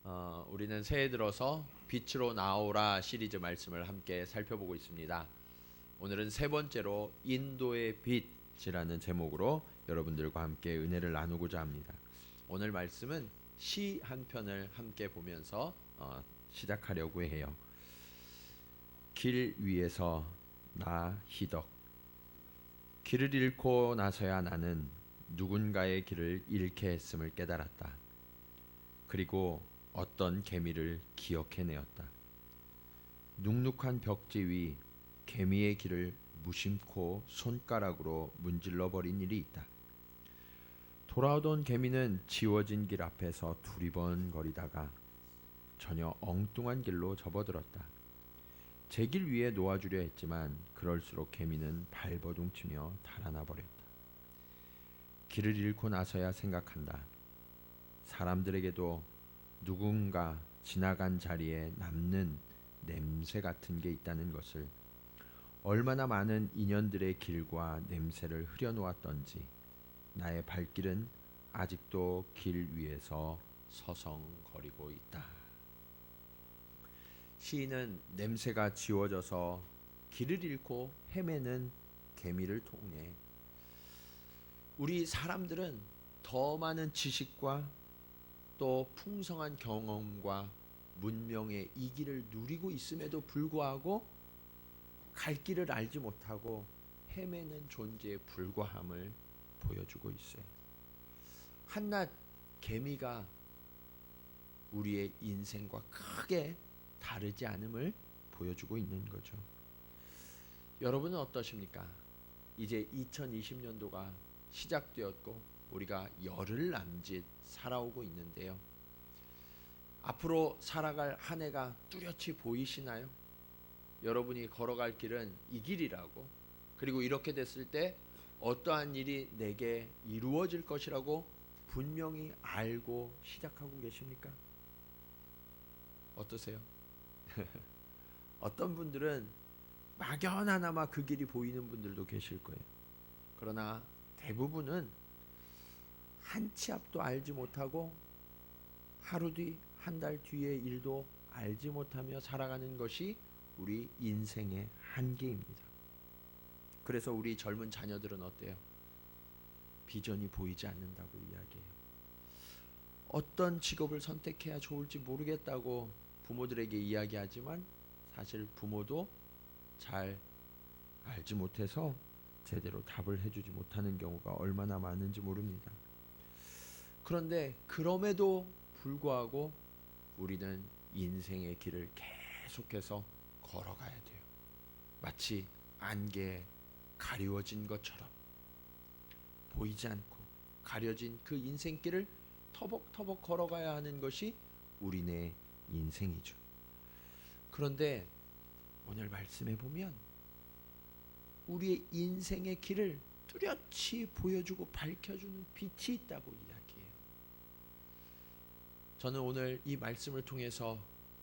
우리는 새해 들어서 빛으로 나오라 시리즈 말씀을 함께 살펴보고 있습니다. 오늘은 세 번째로 인도의 빛이라는 제목으로 여러분들과 함께 은혜를 나누고자 합니다. 오늘 말씀은 시 한 편을 함께 보면서 시작하려고 해요. 길 위에서 나 희덕. 길을 잃고 나서야 나는 누군가의 길을 잃게 했음을 깨달았다. 그리고 어떤 개미를 기억해내었다. 눅눅한 벽지 위 개미의 길을 무심코 손가락으로 문질러 버린 일이 있다. 돌아오던 개미는 지워진 길 앞에서 두리번거리다가 전혀 엉뚱한 길로 접어들었다. 제 길 위에 놓아주려 했지만 그럴수록 개미는 발버둥치며 달아나 버렸다. 길을 잃고 나서야 생각한다. 사람들에게도 누군가 지나간 자리에 남는 냄새 같은 게 있다는 것을, 얼마나 많은 인연들의 길과 냄새를 흐려놓았던지 나의 발길은 아직도 길 위에서 서성거리고 있다. 시인은 냄새가 지워져서 길을 잃고 헤매는 개미를 통해 우리 사람들은 더 많은 지식과 또 풍성한 경험과 문명의 이 길을 누리고 있음에도 불구하고 갈 길을 알지 못하고 헤매는 존재에 불과함을 보여주고 있어요. 한낱 개미가 우리의 인생과 크게 다르지 않음을 보여주고 있는 거죠. 여러분은 어떠십니까? 이제 2020년도가 시작되었고 우리가 열흘 남짓 살아오고 있는데요. 앞으로 살아갈 한 해가 뚜렷이 보이시나요? 여러분이 걸어갈 길은 이 길이라고, 그리고 이렇게 됐을 때 어떠한 일이 내게 이루어질 것이라고 분명히 알고 시작하고 계십니까? 어떠세요? 어떤 분들은 막연하나마 그 길이 보이는 분들도 계실 거예요. 그러나 대부분은 한 치 앞도 알지 못하고 하루 뒤, 한 달 뒤의 일도 알지 못하며 살아가는 것이 우리 인생의 한계입니다. 그래서 우리 젊은 자녀들은 어때요? 비전이 보이지 않는다고 이야기해요. 어떤 직업을 선택해야 좋을지 모르겠다고 부모들에게 이야기하지만 사실 부모도 잘 알지 못해서 제대로 답을 해주지 못하는 경우가 얼마나 많은지 모릅니다. 그런데 그럼에도 불구하고 우리는 인생의 길을 계속해서 걸어가야 돼요. 마치 안개에 가리워진 것처럼 보이지 않고 가려진 그 인생길을 터벅터벅 걸어가야 하는 것이 우리네 인생이죠. 그런데 오늘 말씀해 보면 우리의 인생의 길을 뚜렷이 보여주고 밝혀주는 빛이 있다고 이야기해요. 저는 오늘 이 말씀을 통해서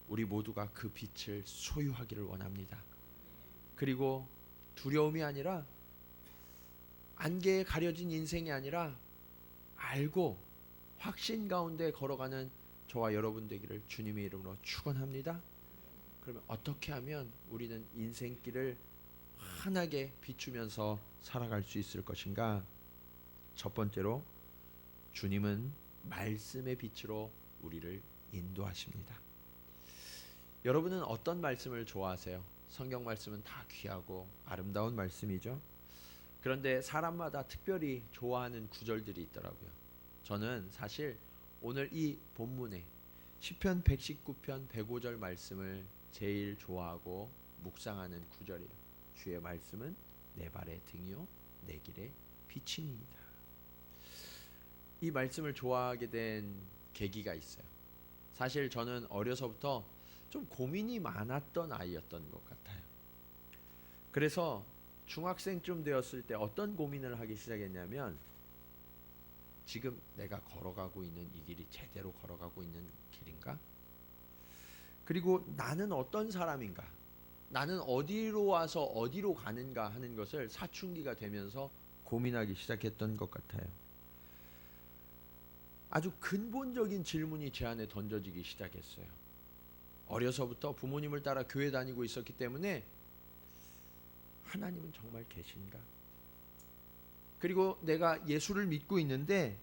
우리 모두가 그 빛을 소유하기를 원합니다. 그리고 두려움이 아니라, 안개에 가려진 인생이 아니라 알고 확신 가운데 걸어가는 저와 여러분 되기를 주님의 이름으로 축원합니다. 그러면 어떻게 하면 우리는 인생길을 환하게 비추면서 살아갈 수 있을 것인가? 첫 번째로, 주님은 말씀의 빛으로 우리를 인도하십니다. 여러분은 어떤 말씀을 좋아하세요? 성경 말씀은 다 귀하고 아름다운 말씀이죠. 그런데 사람마다 특별히 좋아하는 구절들이 있더라고요. 저는 사실 오늘 이 본문에 시편 119편 105절 말씀을 제일 좋아하고 묵상하는 구절이에요. 주의 말씀은 내 발의 등이요 내 길의 빛이니이다. 이 말씀을 좋아하게 된 계기가 있어요. 사실 저는 어려서부터 좀 고민이 많았던 아이였던 것 같아요. 그래서 중학생쯤 되었을 때 어떤 고민을 하기 시작했냐면, 지금 내가 걸어가고 있는 이 길이 제대로 걸어가고 있는 길인가? 그리고 나는 어떤 사람인가? 나는 어디로 와서 어디로 가는가 하는 것을 사춘기가 되면서 고민하기 시작했던 것 같아요. 아주 근본적인 질문이 제 안에 던져지기 시작했어요. 어려서부터 부모님을 따라 교회 다니고 있었기 때문에 하나님은 정말 계신가? 그리고 내가 예수를 믿고 있는데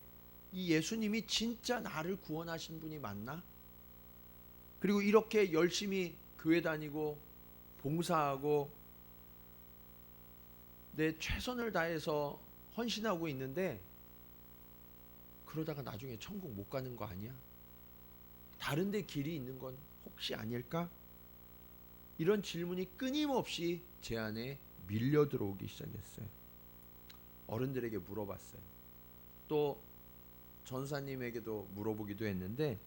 이 예수님이 진짜 나를 구원하신 분이 맞나? 그리고 이렇게 열심히 교회 다니고 봉사하고 내 최선을 다해서 헌신하고 있는데 그러다가 나중에 천국 못 가는 거 아니야? 다른 데 길이 있는 건 혹시 아닐까? 이런 질문이 끊임없이 제 안에 밀려 들어오기 시작했어요. 어른들에게 물어봤어요. 또 전사님에게도 물어보기도 했는데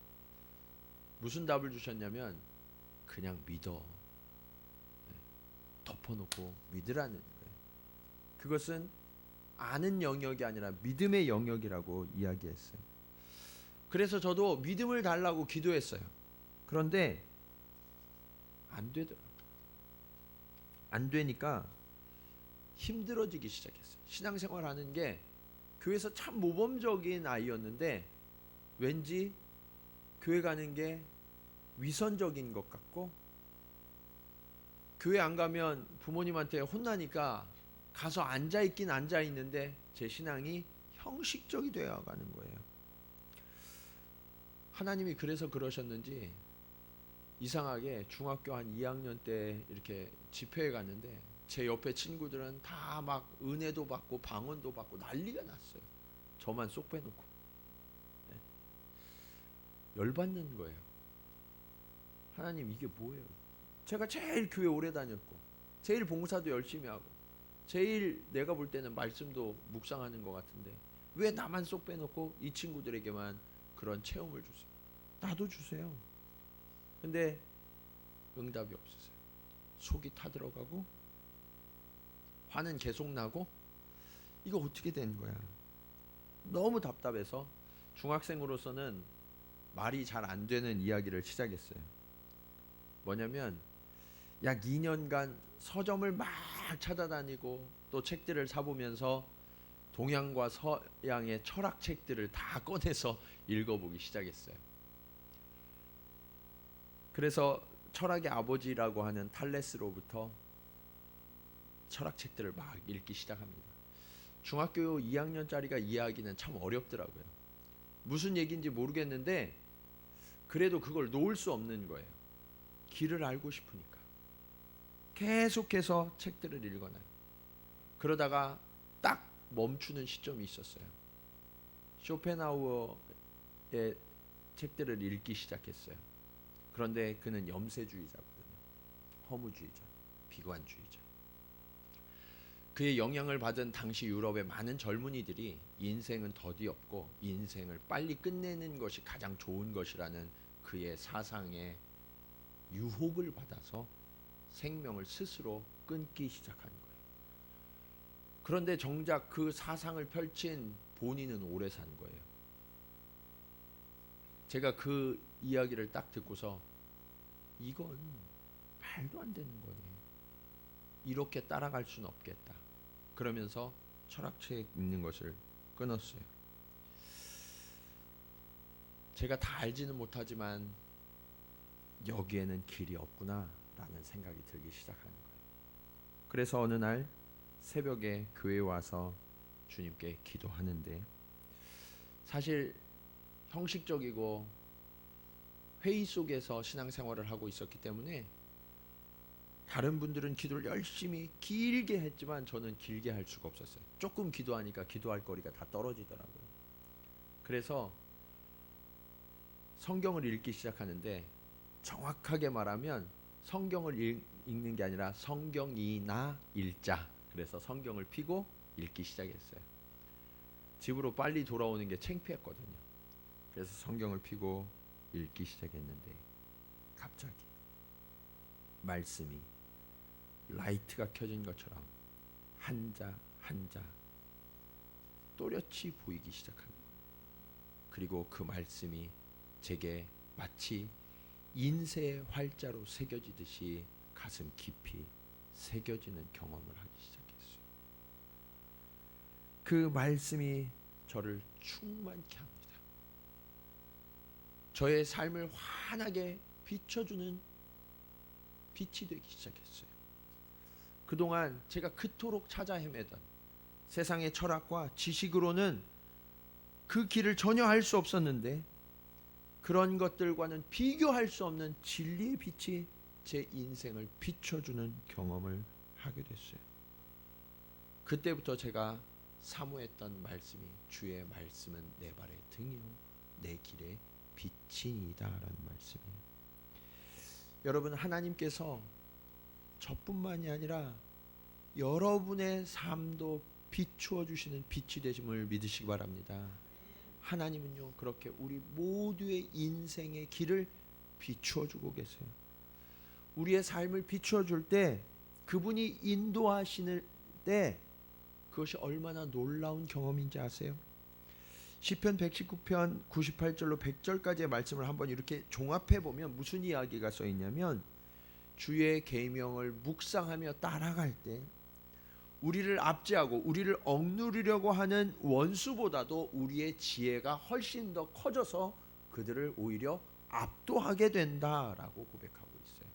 무슨 답을 주셨냐면 그냥 믿어. 덮어놓고 믿으라는 거예요. 그것은 아는 영역이 아니라 믿음의 영역이라고 이야기했어요. 그래서 저도 믿음을 달라고 기도했어요. 그런데 안 되더라고요. 안 되니까 힘들어지기 시작했어요. 신앙생활 하는 게 교회에서 참 모범적인 아이였는데 왠지 교회 가는 게 위선적인 것 같고 교회 안 가면 부모님한테 혼나니까 가서 앉아있긴 앉아있는데 제 신앙이 형식적이 되어가는 거예요. 하나님이 그래서 그러셨는지 이상하게 중학교 한 2학년 때 이렇게 집회에 갔는데 제 옆에 친구들은 다 막 은혜도 받고 방언도 받고 난리가 났어요. 저만 쏙 빼놓고. 네. 열받는 거예요. 하나님 이게 뭐예요? 제가 제일 교회 오래 다녔고 제일 봉사도 열심히 하고 제일 내가 볼 때는 말씀도 묵상하는 것 같은데 왜 나만 쏙 빼놓고 이 친구들에게만 그런 체험을 주세요? 나도 주세요. 근데 응답이 없으세요. 속이 타들어가고 화는 계속 나고 이거 어떻게 된 거야? 너무 답답해서 중학생으로서는 말이 잘 안 되는 이야기를 시작했어요. 뭐냐면 약 2년간 서점을 막 찾아다니고 또 책들을 사보면서 동양과 서양의 철학 책들을 다 꺼내서 읽어보기 시작했어요. 그래서 철학의 아버지라고 하는 탈레스로부터 철학책들을 막 읽기 시작합니다. 중학교 2학년짜리가 이해하기는 참 어렵더라고요. 무슨 얘기인지 모르겠는데 그래도 그걸 놓을 수 없는 거예요. 길을 알고 싶으니까. 계속해서 책들을 읽어놔요. 그러다가 딱 멈추는 시점이 있었어요. 쇼펜하우어의 책들을 읽기 시작했어요. 그런데 그는 염세주의자거든요. 허무주의자, 비관주의자. 그의 영향을 받은 당시 유럽의 많은 젊은이들이 인생은 덧이 없고 인생을 빨리 끝내는 것이 가장 좋은 것이라는 그의 사상에 유혹을 받아서 생명을 스스로 끊기 시작한 거예요. 그런데 정작 그 사상을 펼친 본인은 오래 산 거예요. 제가 그 이야기를 딱 듣고서 이건 말도 안 되는 거네. 이렇게 따라갈 수는 없겠다. 그러면서 철학책 읽는 것을 끊었어요. 제가 다 알지는 못하지만 여기에는 길이 없구나라는 생각이 들기 시작하는 거예요. 그래서 어느 날 새벽에 교회에 와서 주님께 기도하는데 사실 형식적이고 회의 속에서 신앙생활을 하고 있었기 때문에 다른 분들은 기도를 열심히 길게 했지만 저는 길게 할 수가 없었어요. 조금 기도하니까 기도할 거리가 다 떨어지더라고요. 그래서 성경을 읽기 시작하는데 정확하게 말하면 성경을 읽는 게 아니라 성경이나 읽자. 그래서 성경을 펴고 읽기 시작했어요. 집으로 빨리 돌아오는 게 창피했거든요. 그래서 성경을 펴고 읽기 시작했는데 갑자기 말씀이 라이트가 켜진 것처럼 한자 한자 또렷이 보이기 시작하는 거예요. 그리고 그 말씀이 제게 마치 인쇄의 활자로 새겨지듯이 가슴 깊이 새겨지는 경험을 하기 시작했어요. 그 말씀이 저를 충만케 합니다. 저의 삶을 환하게 비춰주는 빛이 되기 시작했어요. 그동안 제가 그토록 찾아 헤매던 세상의 철학과 지식으로는 그 길을 전혀 알 수 없었는데, 그런 것들과는 비교할 수 없는 진리의 빛이 제 인생을 비춰주는 경험을 하게 됐어요. 그때부터 제가 사모했던 말씀이, 주의 말씀은 내 발의 등이요 내 길의 빛이니이다 라는 말씀이에요. 여러분, 하나님께서 저뿐만이 아니라 여러분의 삶도 비추어 주시는 빛이 되심을 믿으시기 바랍니다. 하나님은요, 그렇게 우리 모두의 인생의 길을 비추어 주고 계세요. 우리의 삶을 비추어 줄 때, 그분이 인도하시는 때 그것이 얼마나 놀라운 경험인지 아세요? 시편 119편 98절로 100절까지의 말씀을 한번 이렇게 종합해 보면 무슨 이야기가 써 있냐면, 주의 계명을 묵상하며 따라갈 때 우리를 압제하고 우리를 억누르려고 하는 원수보다도 우리의 지혜가 훨씬 더 커져서 그들을 오히려 압도하게 된다라고 고백하고 있어요.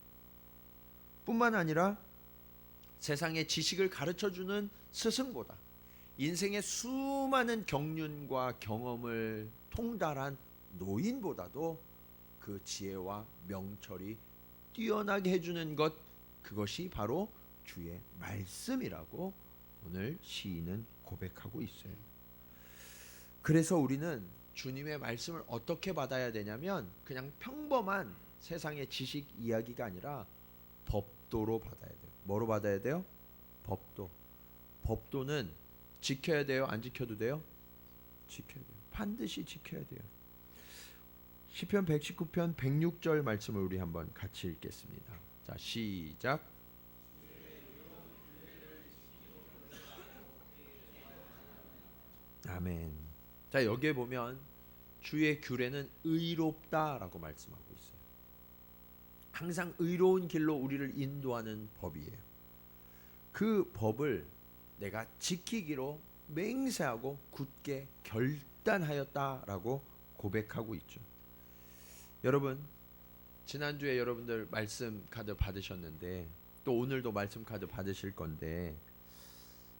뿐만 아니라 세상의 지식을 가르쳐주는 스승보다 인생의 수많은 경륜과 경험을 통달한 노인보다도 그 지혜와 명철이 뛰어나게 해주는 것, 그것이 바로 주의 말씀이라고 오늘 시인은 고백하고 있어요. 그래서 우리는 주님의 말씀을 어떻게 받아야 되냐면, 그냥 평범한 세상의 지식 이야기가 아니라 법도로 받아야 돼요. 뭐로 받아야 돼요? 법도. 법도는 지켜야 돼요? 안 지켜도 돼요? 지켜야 돼요. 반드시 지켜야 돼요. 시편 119편 106절 말씀을 우리 한번 같이 읽겠습니다. 자, 시작. 아멘. 자, 여기에 보면 주의 규례는 의롭다라고 말씀하고 있어요. 항상 의로운 길로 우리를 인도하는 법이에요. 그 법을 내가 지키기로 맹세하고 굳게 결단하였다라고 고백하고 있죠. 여러분, 지난주에 여러분들 말씀 카드 받으셨는데, 또 오늘도 말씀 카드 받으실 건데,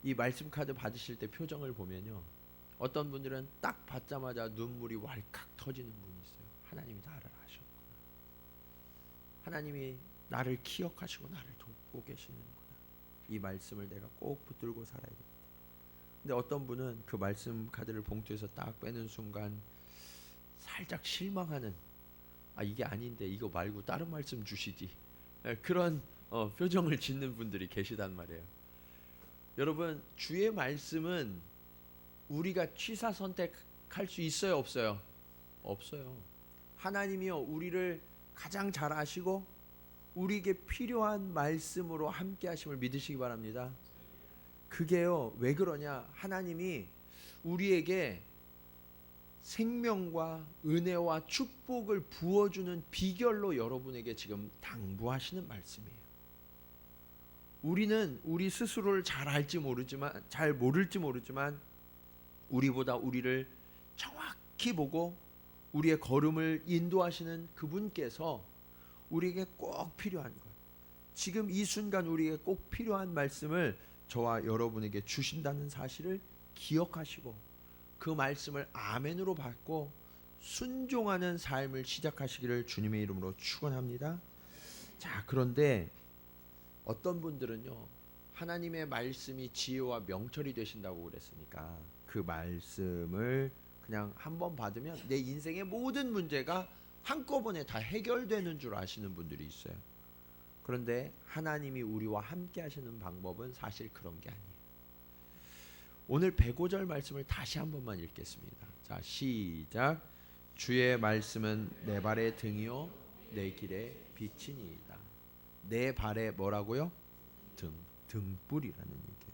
이 말씀 카드 받으실 때 표정을 보면요, 어떤 분들은 딱 받자마자 눈물이 왈칵 터지는 분이 있어요. 하나님이 나를 아셨구나. 하나님이 나를 기억하시고 나를 돕고 계시는구나. 이 말씀을 내가 꼭 붙들고 살아야겠다. 근데 어떤 분은 그 말씀 카드를 봉투에서 딱 빼는 순간 살짝 실망하는, 이게 아닌데 이거 말고 다른 말씀 주시지, 그런 표정을 짓는 분들이 계시단 말이에요. 여러분, 주의 말씀은 우리가 취사 선택할 수 있어요, 없어요? 없어요. 하나님이요, 우리를 가장 잘 아시고 우리에게 필요한 말씀으로 함께 하심을 믿으시기 바랍니다. 그게요, 왜 그러냐? 하나님이 우리에게 생명과 은혜와 축복을 부어주는 비결로 여러분에게 지금 당부하시는 말씀이에요. 우리는 우리 스스로를 잘 알지 모르지만, 잘 모를지 모르지만, 우리보다 우리를 정확히 보고 우리의 걸음을 인도하시는 그분께서 우리에게 꼭 필요한 것, 지금 이 순간 우리에게 꼭 필요한 말씀을 저와 여러분에게 주신다는 사실을 기억하시고 그 말씀을 아멘으로 받고 순종하는 삶을 시작하시기를 주님의 이름으로 축원합니다. 자, 그런데 어떤 분들은요, 하나님의 말씀이 지혜와 명철이 되신다고 그랬으니까 그 말씀을 그냥 한번 받으면 내 인생의 모든 문제가 한꺼번에 다 해결되는 줄 아시는 분들이 있어요. 그런데 하나님이 우리와 함께 하시는 방법은 사실 그런 게 아니에요. 오늘 105절 말씀을 다시 한 번만 읽겠습니다. 자, 시작. 주의 말씀은 내 발의 등이요 내 길의 빛이니이다. 내 발에 뭐라고요? 등불이라는 얘기예요.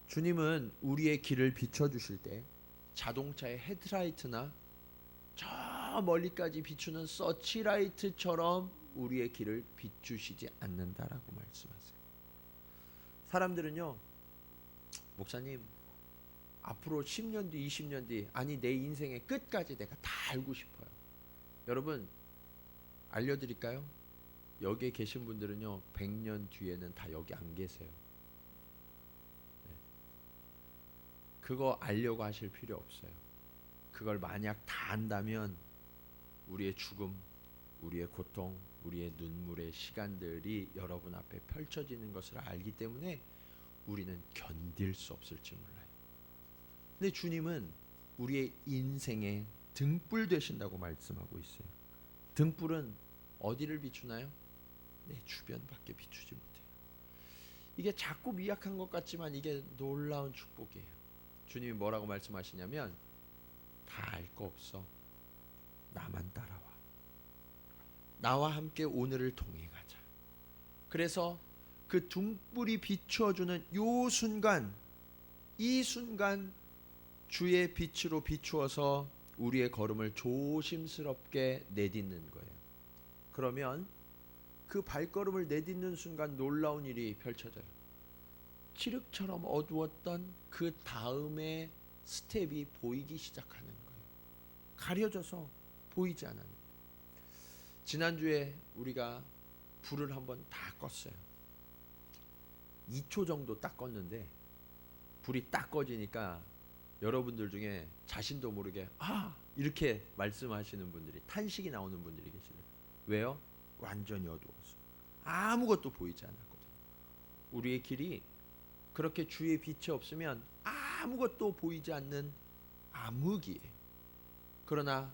주님은 우리의 길을 비춰주실 때 자동차의 헤드라이트나 저 멀리까지 비추는 서치라이트처럼 우리의 길을 비추시지 않는다라고 말씀하세요. 사람들은요, 목사님 앞으로 10년 뒤 20년 뒤, 아니 내 인생의 끝까지 내가 다 알고 싶어요. 여러분 알려드릴까요? 여기에 계신 분들은요 100년 뒤에는 다 여기 안 계세요. 네. 그거 알려고 하실 필요 없어요. 그걸 만약 다 안다면 우리의 죽음, 우리의 고통, 우리의 눈물의 시간들이 여러분 앞에 펼쳐지는 것을 알기 때문에 우리는 견딜 수 없을지 몰라요. 근데 주님은 우리의 인생의 등불 되신다고 말씀하고 있어요. 등불은 어디를 비추나요? 내 주변밖에 비추지 못해요. 이게 자꾸 미약한 것 같지만 이게 놀라운 축복이에요. 주님이 뭐라고 말씀하시냐면 다 알 거 없어. 나만 따라와. 나와 함께 오늘을 동행하자. 그래서 그 등불이 비추어주는 요 순간, 이 순간 주의 빛으로 비추어서 우리의 걸음을 조심스럽게 내딛는 거예요. 그러면 그 발걸음을 내딛는 순간 놀라운 일이 펼쳐져요. 칠흑처럼 어두웠던 그 다음의 스텝이 보이기 시작하는 거예요. 가려져서 보이지 않았는데. 지난주에 우리가 불을 한번 다 껐어요. 2초 정도 딱 껐는데 불이 딱 꺼지니까 여러분들 중에 자신도 모르게 이렇게 말씀하시는 분들이, 탄식이 나오는 분들이 계시더라고요. 왜요? 완전히 어두워서 아무것도 보이지 않았거든요. 우리의 길이 그렇게 주의 빛이 없으면 아무것도 보이지 않는 암흑이에요. 그러나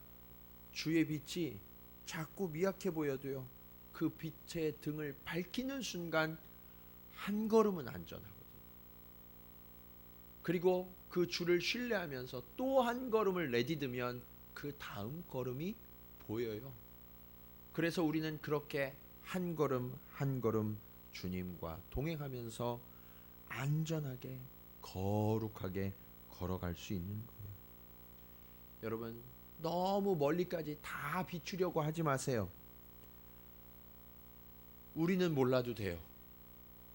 주의 빛이 자꾸 미약해 보여도요, 그 빛의 등을 밝히는 순간 한 걸음은 안전하거든요. 그리고 그 주를 신뢰하면서 또 한 걸음을 내딛으면 그 다음 걸음이 보여요. 그래서 우리는 그렇게 한 걸음 한 걸음 주님과 동행하면서 안전하게 거룩하게 걸어갈 수 있는 거예요. 여러분 너무 멀리까지 다 비추려고 하지 마세요. 우리는 몰라도 돼요.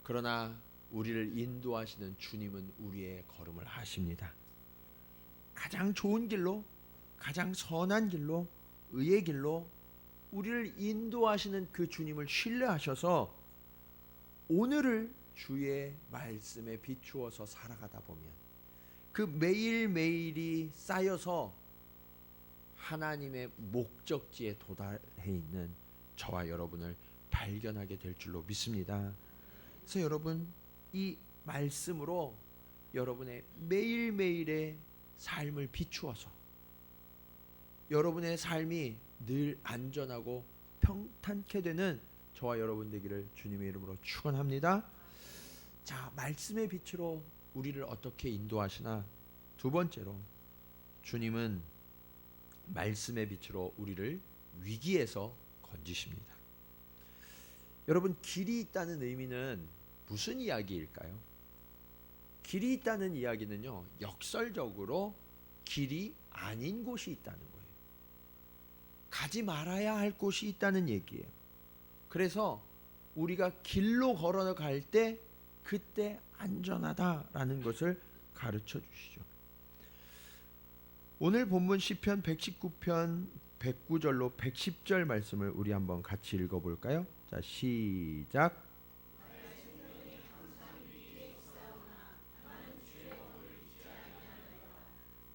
그러나 우리를 인도하시는 주님은 우리의 걸음을 아십니다. 가장 좋은 길로, 가장 선한 길로, 의의 길로 우리를 인도하시는 그 주님을 신뢰하셔서 오늘을 주의 말씀에 비추어서 살아가다 보면 그 매일매일이 쌓여서 하나님의 목적지에 도달해 있는 저와 여러분을 발견하게 될 줄로 믿습니다. 그래서 여러분 이 말씀으로 여러분의 매일매일의 삶을 비추어서 여러분의 삶이 늘 안전하고 평탄케 되는 저와 여러분 되기를 주님의 이름으로 축원합니다. 자, 말씀의 빛으로 우리를 어떻게 인도하시나? 두 번째로 주님은 말씀의 빛으로 우리를 위기에서 건지십니다. 여러분 길이 있다는 의미는 무슨 이야기일까요? 길이 있다는 이야기는요, 역설적으로 길이 아닌 곳이 있다는 거예요. 가지 말아야 할 곳이 있다는 얘기예요. 그래서 우리가 길로 걸어갈 때 그때 안전하다라는 것을 가르쳐 주시죠. 오늘 본문 시편 119편 109절로 110절 말씀을 우리 한번 같이 읽어볼까요? 자, 시작.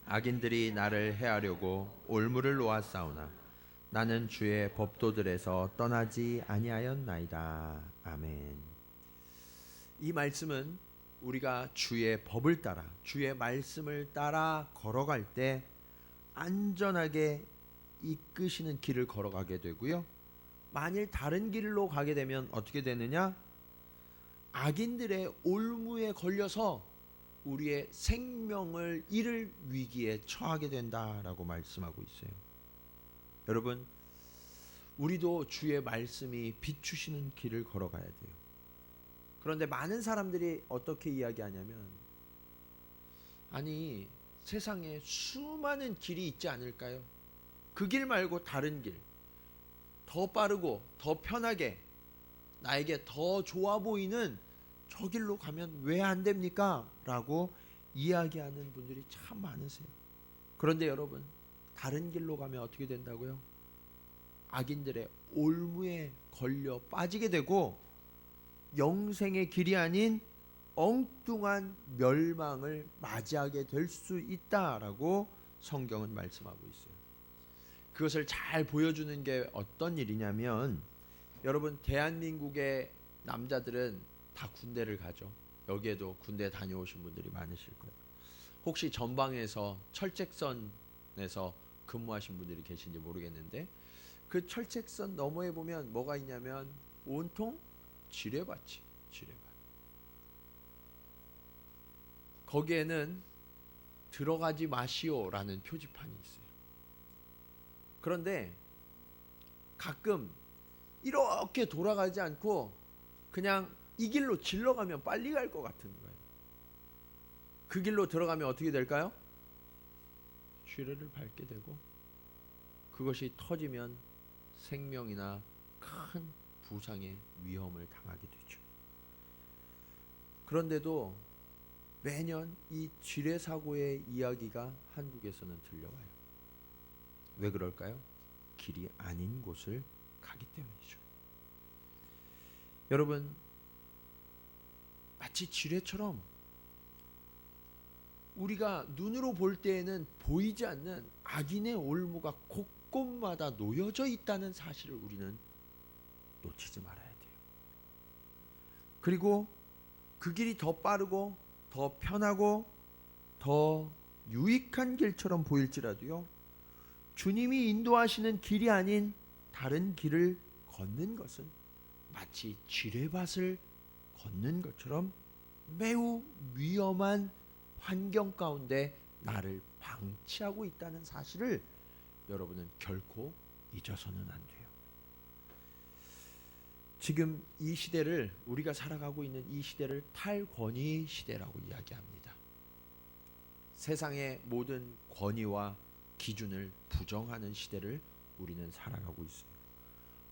악인들이 나를 해하려고 올무를 놓았사오나 나는 주의 법도들에서 떠나지 아니하였나이다. 아멘. 이 말씀은 우리가 주의 법을 따라, 주의 말씀을 따라 걸어갈 때 안전하게 이끄시는 길을 걸어가게 되고요. 만일 다른 길로 가게 되면 어떻게 되느냐? 악인들의 올무에 걸려서 우리의 생명을 잃을 위기에 처하게 된다라고 말씀하고 있어요. 여러분, 우리도 주의 말씀이 비추시는 길을 걸어가야 돼요. 그런데 많은 사람들이 어떻게 이야기하냐면, 아니 세상에 수많은 길이 있지 않을까요? 그 길 말고 다른 길, 더 빠르고 더 편하게 나에게 더 좋아 보이는 저 길로 가면 왜 안 됩니까? 라고 이야기하는 분들이 참 많으세요. 그런데 여러분, 다른 길로 가면 어떻게 된다고요? 악인들의 올무에 걸려 빠지게 되고 영생의 길이 아닌 엉뚱한 멸망을 맞이하게 될 수 있다라고 성경은 말씀하고 있어요. 그것을 잘 보여주는 게 어떤 일이냐면, 여러분 대한민국의 남자들은 다 군대를 가죠. 여기에도 군대 다녀오신 분들이 많으실 거예요. 혹시 전방에서 철책선에서 근무하신 분들이 계신지 모르겠는데, 그 철책선 너머에 보면 뭐가 있냐면 온통 지뢰밭이, 지뢰밭. 거기에는 들어가지 마시오라는 표지판이 있어요. 그런데 가끔 이렇게 돌아가지 않고 그냥 이 길로 질러가면 빨리 갈 것 같은 거예요. 그 길로 들어가면 어떻게 될까요? 쥐레를 밟게 되고, 그것이 터지면 생명이나 큰 부상의 위험을 당하게 되죠. 그런데도 매년 이 쥐레 사고의 이야기가 한국에서는 들려와요. 왜 그럴까요? 길이 아닌 곳을 가기 때문이죠. 여러분, 마치 쥐레처럼 우리가 눈으로 볼 때에는 보이지 않는 악인의 올무가 곳곳마다 놓여져 있다는 사실을 우리는 놓치지 말아야 돼요. 그리고 그 길이 더 빠르고 더 편하고 더 유익한 길처럼 보일지라도요, 주님이 인도하시는 길이 아닌 다른 길을 걷는 것은 마치 지뢰밭을 걷는 것처럼 매우 위험한 환경 가운데 나를 방치하고 있다는 사실을 여러분은 결코 잊어서는 안 돼요. 지금 이 시대를, 우리가 살아가고 있는 이 시대를 탈권위 시대라고 이야기합니다. 세상의 모든 권위와 기준을 부정하는 시대를 우리는 살아가고 있어요.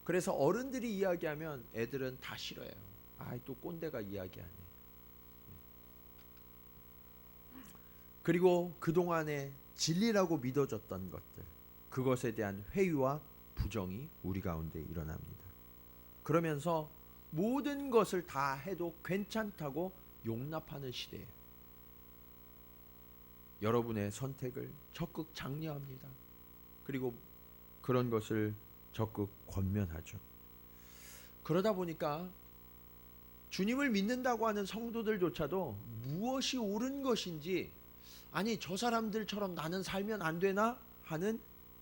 그래서 어른들이 이야기하면 애들은 다 싫어해요. 또 꼰대가 이야기하네. 그리고 그동안에 진리라고 믿어졌던 것들, 그것에 대한 회의와 부정이 우리 가운데 일어납니다. 그러면서 모든 것을 다 해도 괜찮다고 용납하는 시대예요. 여러분의 선택을 적극 장려합니다. 그리고 그런 것을 적극 권면하죠. 그러다 보니까 주님을 믿는다고 하는 성도들조차도 무엇이 옳은 것인지, 아니 저 사람들처럼 나는 살면 안 되나 하는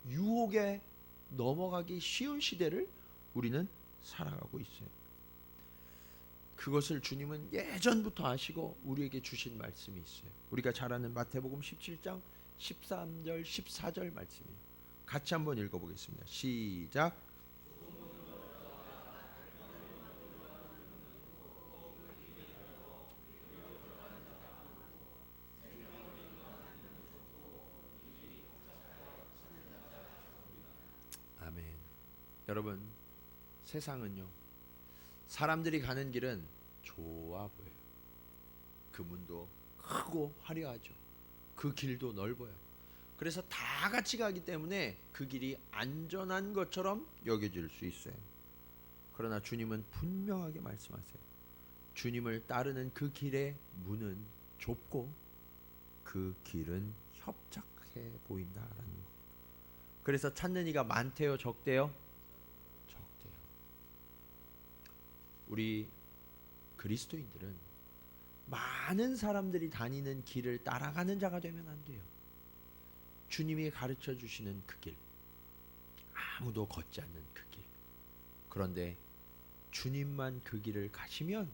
유혹에 넘어가기 쉬운 시대를 우리는 살아가고 있어요. 그것을 주님은 예전부터 아시고 우리에게 주신 말씀이 있어요. 우리가 잘 아는 마태복음 17장 13절 14절 말씀이에요. 같이 한번 읽어보겠습니다. 시작. 아멘. 여러분, 세상은요, 사람들이 가는 길은 좋아 보여요. 그 문도 크고 화려하죠. 그 길도 넓어요. 그래서 다 같이 가기 때문에 그 길이 안전한 것처럼 여겨질 수 있어요. 그러나 주님은 분명하게 말씀하세요. 주님을 따르는 그 길의 문은 좁고 그 길은 협착해 보인다라는 거예요. 그래서 찾는 이가 많대요, 적대요? 적대요. 우리 그리스도인들은 많은 사람들이 다니는 길을 따라가는 자가 되면 안 돼요. 주님이 가르쳐 주시는 그 길, 아무도 걷지 않는 그 길. 그런데 주님만 그 길을 가시면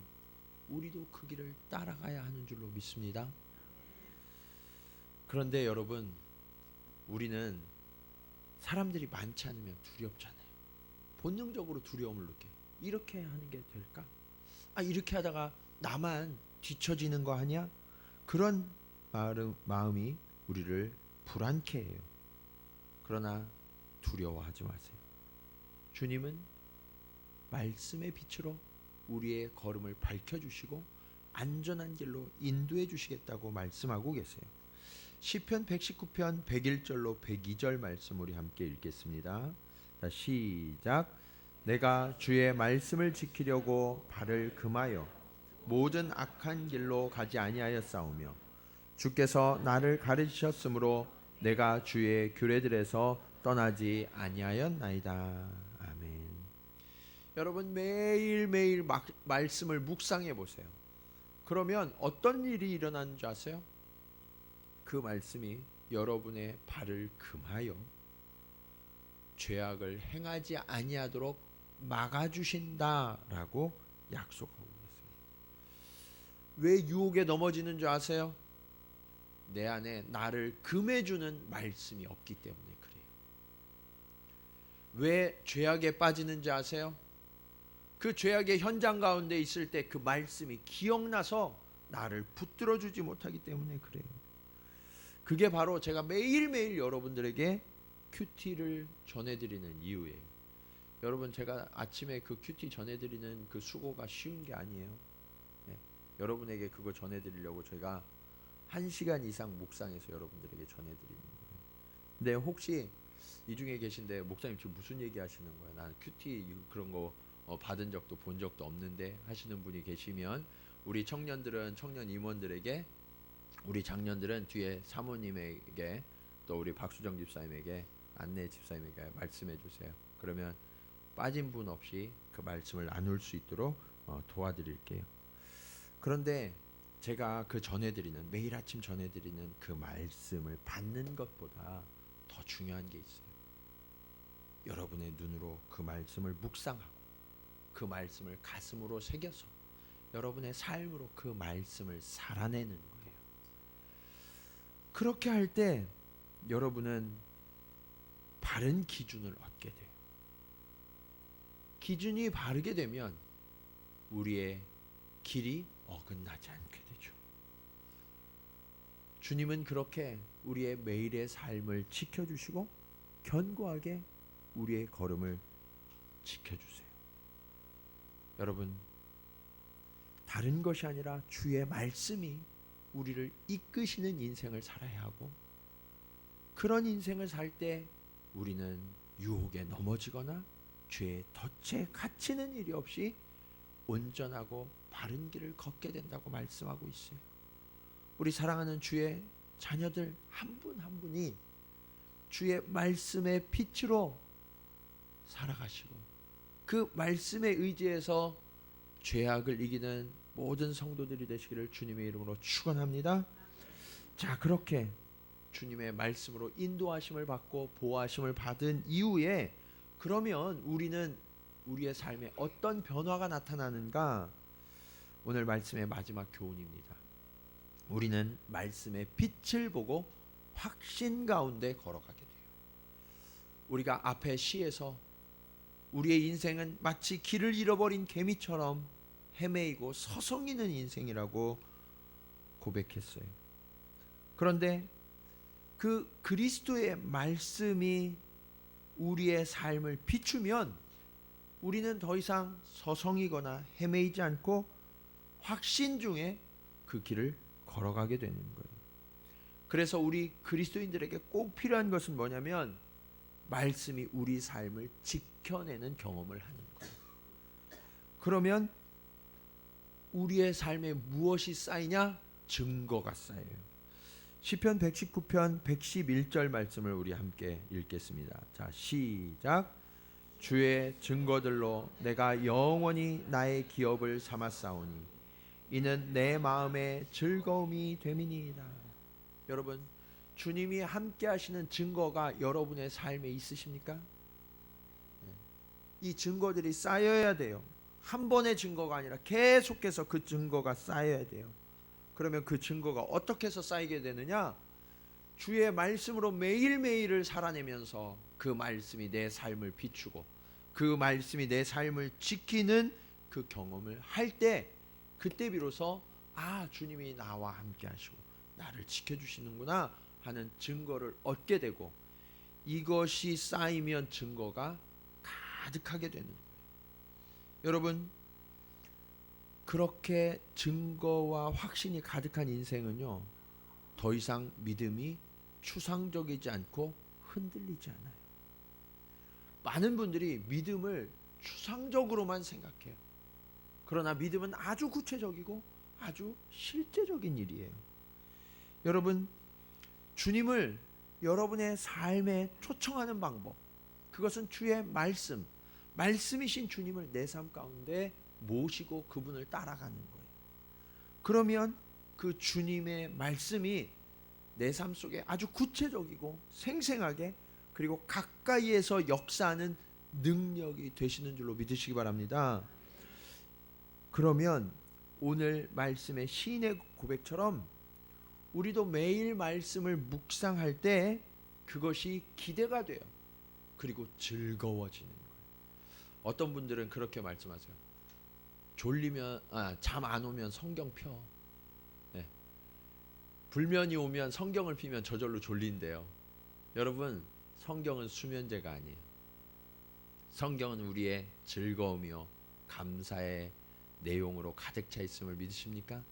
우리도 그 길을 따라가야 하는 줄로 믿습니다. 그런데 여러분, 우리는 사람들이 많지 않으면 두렵잖아요. 본능적으로 두려움을 느껴요. 이렇게 하는 게 될까? 이렇게 하다가 나만 뒤처지는 거 아니야? 그런 마음이 우리를 불안케 해요. 그러나 두려워하지 마세요. 주님은 말씀의 빛으로 우리의 걸음을 밝혀주시고 안전한 길로 인도해 주시겠다고 말씀하고 계세요. 시편 119편 101절로 102절 말씀 우리 함께 읽겠습니다. 자, 시작. 내가 주의 말씀을 지키려고 발을 금하여 모든 악한 길로 가지 아니하였사오며 주께서 나를 가르치셨으므로 내가 주의 규례들에서 떠나지 아니하였나이다. 아멘. 여러분 매일매일 말씀을 묵상해 보세요. 그러면 어떤 일이 일어나는 줄 아세요? 그 말씀이 여러분의 발을 금하여 죄악을 행하지 아니하도록 막아주신다라고 약속하고 있습니다. 왜 유혹에 넘어지는 줄 아세요? 내 안에 나를 금해주는 말씀이 없기 때문에 그래요. 왜 죄악에 빠지는지 아세요? 그 죄악의 현장 가운데 있을 때 그 말씀이 기억나서 나를 붙들어 주지 못하기 때문에 그래요. 그게 바로 제가 매일매일 여러분들에게 큐티를 전해드리는 이유예요. 여러분 제가 아침에 그 큐티 전해드리는 그 수고가 쉬운 게 아니에요. 네. 여러분에게 그거 전해드리려고 저희가 1시간 이상 묵상해서 여러분들에게 전해드리는 거예요. 근데 혹시 이 중에 계신데 목사님 지금 무슨 얘기 하시는 거예요? 나는 큐티 그런 거 받은 적도 본 적도 없는데 하시는 분이 계시면 우리 청년들은 청년 임원들에게, 우리 장년들은 뒤에 사모님에게, 또 우리 박수정 집사님에게, 안내 집사님에게 말씀해 주세요. 그러면 빠진 분 없이 그 말씀을 나눌 수 있도록 도와드릴게요. 그런데 제가 그 전해드리는, 매일 아침 전해드리는 그 말씀을 받는 것보다 더 중요한 게 있어요. 여러분의 눈으로 그 말씀을 묵상하고 그 말씀을 가슴으로 새겨서 여러분의 삶으로 그 말씀을 살아내는 거예요. 그렇게 할 때 여러분은 바른 기준을 얻게 돼요. 기준이 바르게 되면 우리의 길이 어긋나지 않게 되죠. 주님은 그렇게 우리의 매일의 삶을 지켜주시고 견고하게 우리의 걸음을 지켜주세요. 여러분, 다른 것이 아니라 주의 말씀이 우리를 이끄시는 인생을 살아야 하고, 그런 인생을 살 때 우리는 유혹에 넘어지거나 죄에 덫에 갇히는 일이 없이 온전하고 바른 길을 걷게 된다고 말씀하고 있어요. 우리 사랑하는 주의 자녀들 한 분 한 분이 주의 말씀의 빛으로 살아가시고 그 말씀에 의지해서 죄악을 이기는 모든 성도들이 되시기를 주님의 이름으로 축원합니다. 자, 그렇게 주님의 말씀으로 인도하심을 받고 보호하심을 받은 이후에 그러면 우리는 우리의 삶에 어떤 변화가 나타나는가? 오늘 말씀의 마지막 교훈입니다. 우리는 말씀의 빛을 보고 확신 가운데 걸어가게 돼요. 우리가 앞에 시에서 우리의 인생은 마치 길을 잃어버린 개미처럼 헤매이고 서성이는 인생이라고 고백했어요. 그런데 그 그리스도의 말씀이 우리의 삶을 비추면 우리는 더 이상 서성이거나 헤매이지 않고 확신 중에 그 길을 걸어가게 되는 거예요. 그래서 우리 그리스도인들에게 꼭 필요한 것은 뭐냐면 말씀이 우리 삶을 지켜내는 경험을 하는 거예요. 그러면 우리의 삶에 무엇이 쌓이냐? 증거가 쌓여요. 시편 119편 111절 말씀을 우리 함께 읽겠습니다. 자, 시작. 주의 증거들로 내가 영원히 나의 기업을 삼았사오니 이는 내 마음의 즐거움이 됨이니이다. 여러분, 주님이 함께 하시는 증거가 여러분의 삶에 있으십니까? 이 증거들이 쌓여야 돼요. 한 번의 증거가 아니라 계속해서 그 증거가 쌓여야 돼요. 그러면 그 증거가 어떻게 해서 쌓이게 되느냐? 주의 말씀으로 매일매일을 살아내면서 그 말씀이 내 삶을 비추고 그 말씀이 내 삶을 지키는 그 경험을 할 때, 그때 비로소 아, 주님이 나와 함께 하시고 나를 지켜주시는구나 하는 증거를 얻게 되고, 이것이 쌓이면 증거가 가득하게 되는 거예요. 여러분, 그렇게 증거와 확신이 가득한 인생은요, 더 이상 믿음이 추상적이지 않고 흔들리지 않아요. 많은 분들이 믿음을 추상적으로만 생각해요. 그러나 믿음은 아주 구체적이고 아주 실제적인 일이에요. 여러분, 주님을 여러분의 삶에 초청하는 방법, 그것은 주의 말씀이신 주님을 내 삶 가운데 모시고 그분을 따라가는 거예요. 그러면 그 주님의 말씀이 내 삶 속에 아주 구체적이고 생생하게 그리고 가까이에서 역사하는 능력이 되시는 줄로 믿으시기 바랍니다. 그러면 오늘 말씀의 시인의 고백처럼 우리도 매일 말씀을 묵상할 때 그것이 기대가 돼요. 그리고 즐거워지는 거예요. 어떤 분들은 그렇게 말씀하세요. 졸리면 잠 안 오면 성경 펴. 네. 불면이 오면 성경을 피면 저절로 졸린대요. 여러분, 성경은 수면제가 아니에요. 성경은 우리의 즐거움이요 감사의 내용으로 가득 차 있음을 믿으십니까?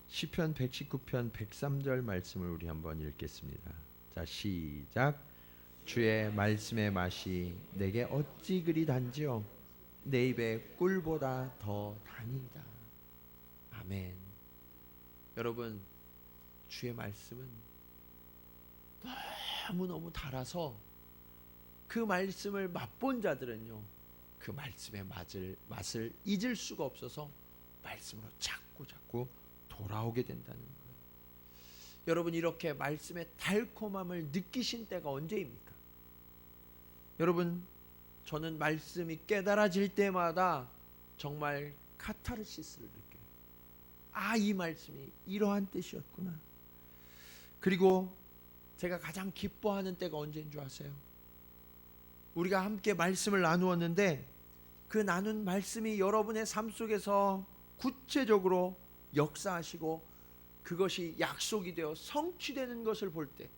시편 119편 103절 말씀을 우리 한번 읽겠습니다. 자, 시작. 주의 말씀의 맛이 내게 어찌 그리 단지요 내 입에 꿀보다 더 다니다. 아멘. 여러분, 주의 말씀은 너무너무 달아서 그 말씀을 맛본 자들은요 그 말씀의 맛을 잊을 수가 없어서 말씀으로 자꾸 돌아오게 된다는 거예요. 여러분, 이렇게 말씀의 달콤함을 느끼신 때가 언제입니까? 여러분, 저는 말씀이 깨달아질 때마다 정말 카타르시스를 느껴요. 이 말씀이 이러한 뜻이었구나. 그리고 제가 가장 기뻐하는 때가 언제인 줄 아세요? 우리가 함께 말씀을 나누었는데 그 나눈 말씀이 여러분의 삶 속에서 구체적으로 역사하시고 그것이 약속이 되어 성취되는 것을 볼 때,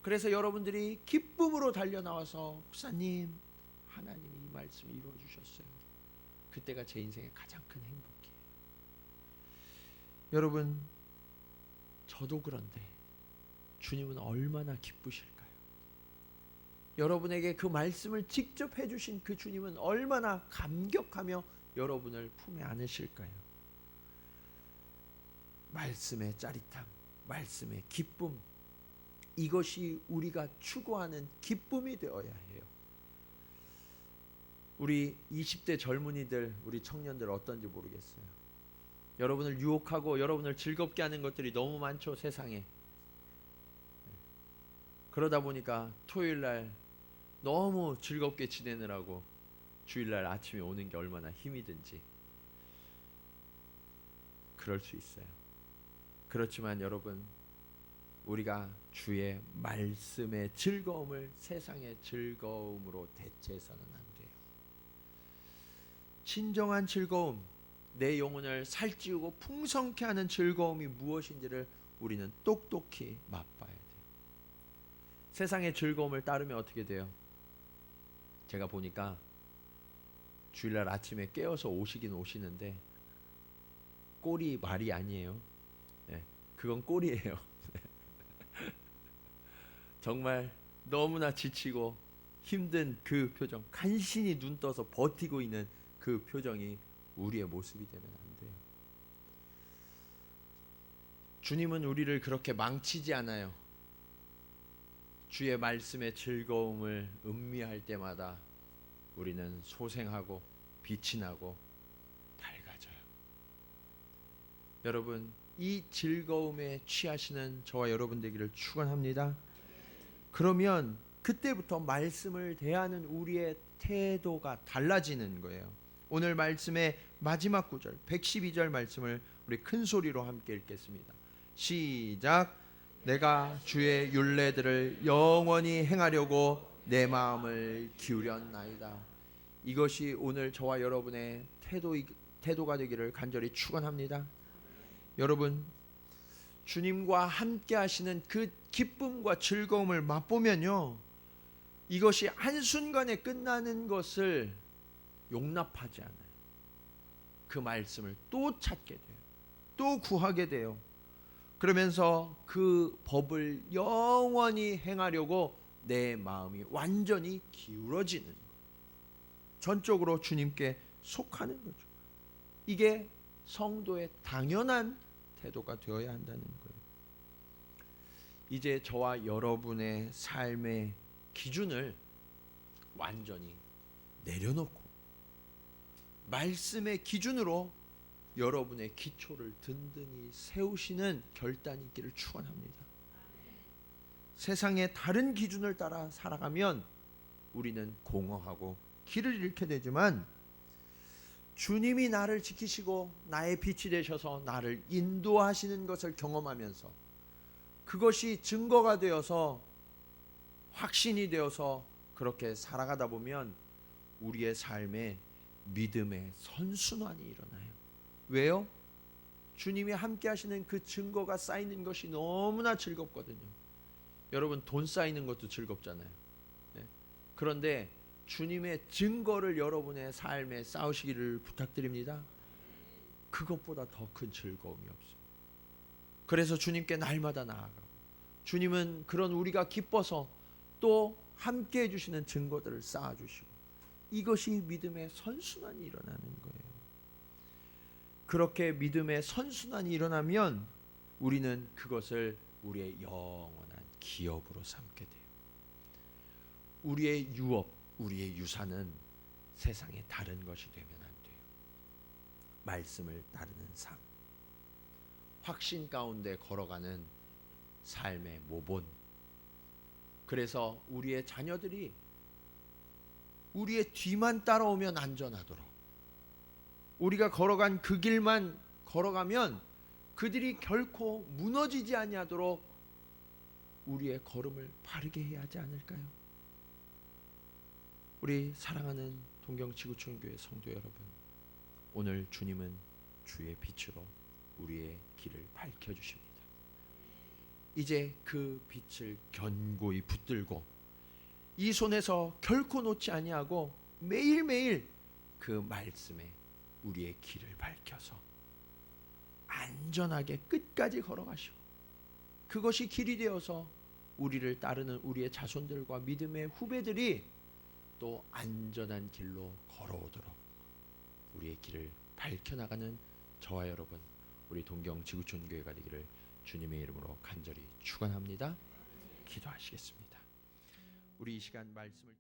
그래서 여러분들이 기쁨으로 달려나와서 목사님, 하나님이 이 말씀을 이루어 주셨어요. 그때가 제 인생의 가장 큰 행복이에요. 여러분, 저도 그런데 주님은 얼마나 기쁘실까요? 여러분에게 그 말씀을 직접 해주신 그 주님은 얼마나 감격하며 여러분을 품에 안으실까요? 말씀의 짜릿함, 말씀의 기쁨, 이것이 우리가 추구하는 기쁨이 되어야 해요. 우리 20대 젊은이들, 우리 청년들 어떤지 모르겠어요. 여러분을 유혹하고 여러분을 즐겁게 하는 것들이 너무 많죠, 세상에. 그러다 보니까 토요일날 너무 즐겁게 지내느라고 주일날 아침에 오는 게 얼마나 힘이 든지 그럴 수 있어요. 그렇지만 여러분, 우리가 주의 말씀의 즐거움을 세상의 즐거움으로 대체해서는 안 돼요. 진정한 즐거움, 내 영혼을 살찌우고 풍성케 하는 즐거움이 무엇인지를 우리는 똑똑히 맛봐야 돼요. 세상의 즐거움을 따르면 어떻게 돼요? 제가 보니까 주일날 아침에 깨어서 오시긴 오시는데 꼴이 말이 아니에요. 네, 그건 꼴이에요. 정말 너무나 지치고 힘든 그 표정, 간신히 눈 떠서 버티고 있는 그 표정이 우리의 모습이 되면 안 돼요. 주님은 우리를 그렇게 망치지 않아요. 주의 말씀의 즐거움을 음미할 때마다 우리는 소생하고 빛이 나고 밝아져요. 여러분, 이 즐거움에 취하시는 저와 여러분 되기를 축원합니다. 그러면 그때부터 말씀을 대하는 우리의 태도가 달라지는 거예요. 오늘 말씀의 마지막 구절 112절 말씀을 우리 큰 소리로 함께 읽겠습니다. 시작. 내가 주의 율례들을 영원히 행하려고 내 마음을 기울였나이다. 이것이 오늘 저와 여러분의 태도가 되기를 간절히 축원합니다. 여러분, 주님과 함께 하시는 그 기쁨과 즐거움을 맛보면요, 이것이 한순간에 끝나는 것을 용납하지 않아요. 그 말씀을 또 찾게 돼요. 또 구하게 돼요. 그러면서 그 법을 영원히 행하려고 내 마음이 완전히 기울어지는 거예요. 전적으로 주님께 속하는 거죠. 이게 성도의 당연한 태도가 되어야 한다는 거예요. 이제 저와 여러분의 삶의 기준을 완전히 내려놓고 말씀의 기준으로 여러분의 기초를 든든히 세우시는 결단이 있기를 축원합니다. 세상의 다른 기준을 따라 살아가면 우리는 공허하고 길을 잃게 되지만, 주님이 나를 지키시고 나의 빛이 되셔서 나를 인도하시는 것을 경험하면서 그것이 증거가 되어서 확신이 되어서 그렇게 살아가다 보면 우리의 삶에 믿음의 선순환이 일어나요. 왜요? 주님이 함께 하시는 그 증거가 쌓이는 것이 너무나 즐겁거든요. 여러분, 돈 쌓이는 것도 즐겁잖아요. 네? 그런데 주님의 증거를 여러분의 삶에 쌓으시기를 부탁드립니다. 그것보다 더 큰 즐거움이 없어요. 그래서 주님께 날마다 나아가고, 주님은 그런 우리가 기뻐서 또 함께 해주시는 증거들을 쌓아주시고, 이것이 믿음의 선순환이 일어나는 거예요. 그렇게 믿음의 선순환이 일어나면 우리는 그것을 우리의 영원한 기업으로 삼게 돼요. 우리의 유업, 우리의 유산은 세상에 다른 것이 되면 안 돼요. 말씀을 따르는 삶, 확신 가운데 걸어가는 삶의 모본. 그래서 우리의 자녀들이 우리의 뒤만 따라오면 안전하도록, 우리가 걸어간 그 길만 걸어가면 그들이 결코 무너지지 아니하도록 우리의 걸음을 바르게 해야 하지 않을까요? 우리 사랑하는 동경지구촌교회 성도 여러분, 오늘 주님은 주의 빛으로 우리의 길을 밝혀주십니다. 이제 그 빛을 견고히 붙들고 이 손에서 결코 놓지 아니하고 매일매일 그 말씀에 우리의 길을 밝혀서 안전하게 끝까지 걸어가시고, 그것이 길이 되어서 우리를 따르는 우리의 자손들과 믿음의 후배들이 또 안전한 길로 걸어오도록 우리의 길을 밝혀나가는 저와 여러분, 우리 동경지구촌교회가 되기를 주님의 이름으로 간절히 축원합니다. 기도하시겠습니다. 우리 이 시간 말씀을